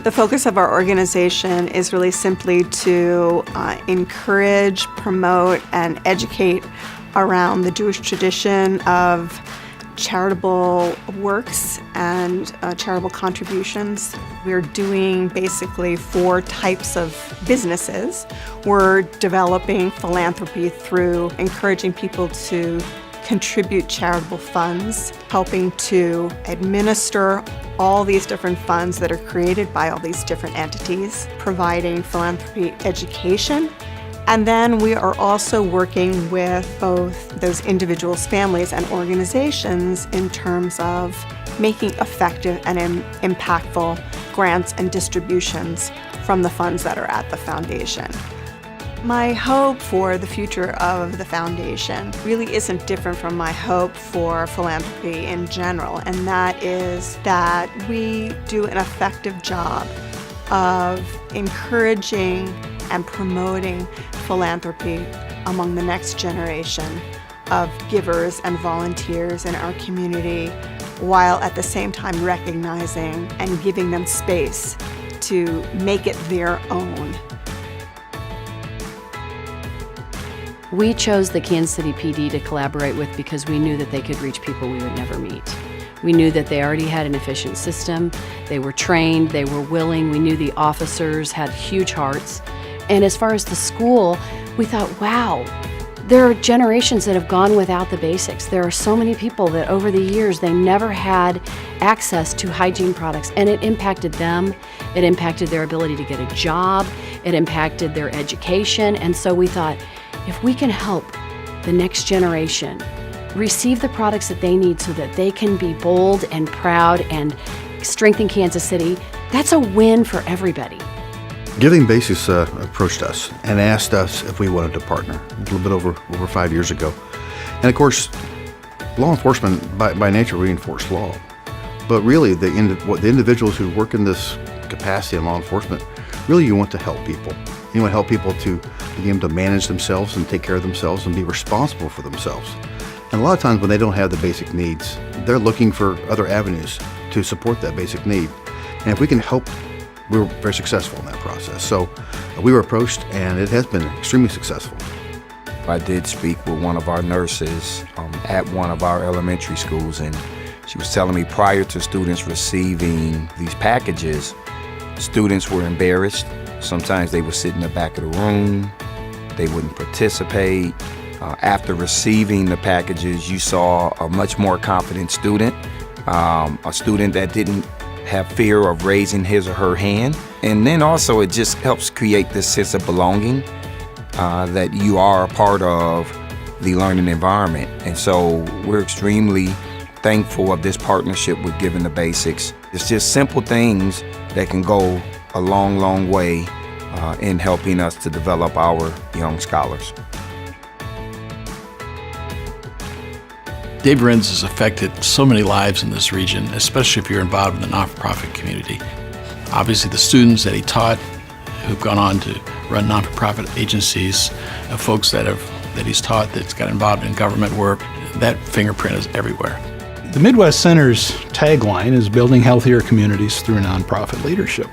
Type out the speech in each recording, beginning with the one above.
The focus of our organization is really simply to encourage, promote, and educate around the Jewish tradition of charitable works and charitable contributions. We're doing basically 4 types of businesses. We're developing philanthropy through encouraging people to contribute charitable funds, helping to administer all these different funds that are created by all these different entities, providing philanthropy education. And then we are also working with both those individuals, families, and organizations in terms of making effective and impactful grants and distributions from the funds that are at the foundation. My hope for the future of the foundation really isn't different from my hope for philanthropy in general, and that is that we do an effective job of encouraging and promoting philanthropy among the next generation of givers and volunteers in our community, while at the same time recognizing and giving them space to make it their own. We chose the Kansas City PD to collaborate with because we knew that they could reach people we would never meet. We knew that they already had an efficient system, they were trained, they were willing, we knew the officers had huge hearts. And as far as the school, we thought, wow, there are generations that have gone without the basics. There are so many people that over the years, they never had access to hygiene products, and it impacted them. It impacted their ability to get a job. It impacted their education. And so we thought, if we can help the next generation receive the products that they need so that they can be bold and proud and strengthen Kansas City, that's a win for everybody. Giving Basics approached us and asked us if we wanted to partner a little bit over 5 years ago. And of course, law enforcement by nature reinforce law. But really, the individuals who work in this capacity in law enforcement, really you want to help people. You want to help people to be able to manage themselves and take care of themselves and be responsible for themselves. And a lot of times when they don't have the basic needs, they're looking for other avenues to support that basic need. And if we can help, we were very successful in that process. So we were approached, and it has been extremely successful. I did speak with one of our nurses at one of our elementary schools, and she was telling me prior to students receiving these packages, students were embarrassed. Sometimes they would sit in the back of the room, they wouldn't participate. After receiving the packages, you saw a much more confident student, a student that didn't have fear of raising his or her hand. And then also it just helps create this sense of belonging, that you are a part of the learning environment. And so we're extremely thankful of this partnership with Giving the Basics. It's just simple things that can go a long, long way in helping us to develop our young scholars. Dave Renz has affected so many lives in this region, especially if you're involved in the not-for-profit community. Obviously, the students that he taught who've gone on to run not-for-profit agencies, folks that he's taught that's got involved in government work, that fingerprint is everywhere. The Midwest Center's tagline is building healthier communities through nonprofit leadership.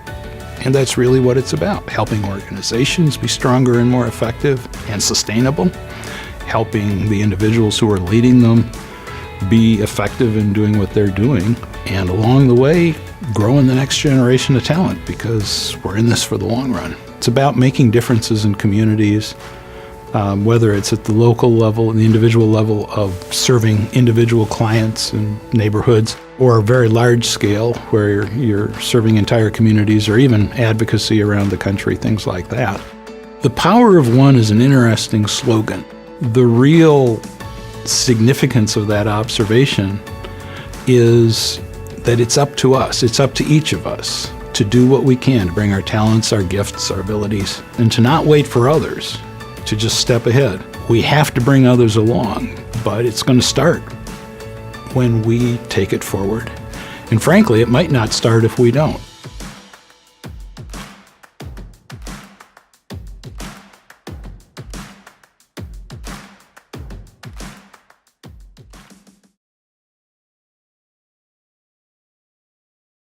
And that's really what it's about, helping organizations be stronger and more effective and sustainable, helping the individuals who are leading them be effective in doing what they're doing, and along the way, growing the next generation of talent, because we're in this for the long run. It's about making differences in communities, whether it's at the local level and the individual level of serving individual clients in neighborhoods, or a very large scale where you're serving entire communities, or even advocacy around the country, things like that. The power of one is an interesting slogan. The real significance of that observation is that it's up to us, it's up to each of us to do what we can to bring our talents, our gifts, our abilities, and to not wait for others to just step ahead. We have to bring others along, but it's going to start when we take it forward. And frankly, it might not start if we don't.